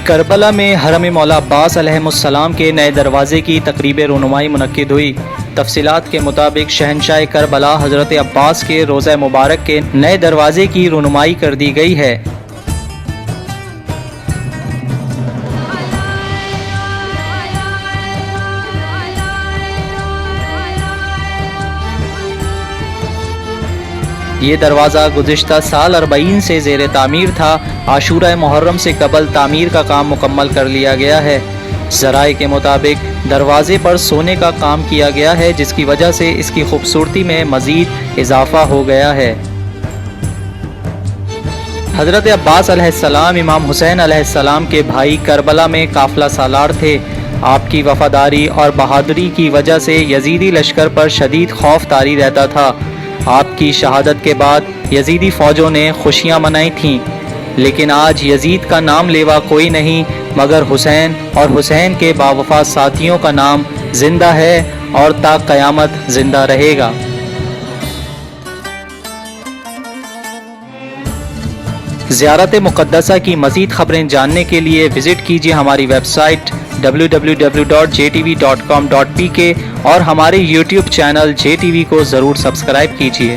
Karbala में हरम मौला अब्बास अलैहिस्सलाम के नए दरवाज़े की तकरीब रुनुमाई मुनक्किद हुई। तफसीलात के मुताबिक शहनशाह करबला हज़रत अब्बास के रोज़ा मुबारक के नए दरवाज़े की रुनुमाई कर दी गई है। ये दरवाज़ा गुज़िश्ता साल 40 से ज़ेर तामीर था। आशूरा मुहर्रम से कबल तामीर का काम मुकम्मल कर लिया गया है। ज़राए के मुताबिक दरवाज़े पर सोने का काम किया गया है, जिसकी वजह से इसकी खूबसूरती में मज़ीद इजाफ़ा हो गया है। हज़रत अब्बास अलैहिस्सलाम इमाम हुसैन अलैहिस्सलाम के भाई करबला में काफ़िला सालार थे। आपकी वफ़ादारी और बहादुरी की वजह से यजीदी लश्कर पर शदीद खौफ तारी रहता था। आपकी शहादत के बाद यजीदी फ़ौजों ने खुशियाँ मनाई थीं, लेकिन आज यजीद का नाम लेवा कोई नहीं मगर हुसैन और हुसैन के बावफा साथियों का नाम ज़िंदा है और ता क़यामत ज़िंदा रहेगा। ज़ियारत मुक़द्दसा की मज़ीद ख़बरें जानने के लिए विज़िट कीजिए हमारी वेबसाइट www.jtv.com.pk और हमारे YouTube चैनल JTV को ज़रूर सब्सक्राइब कीजिए।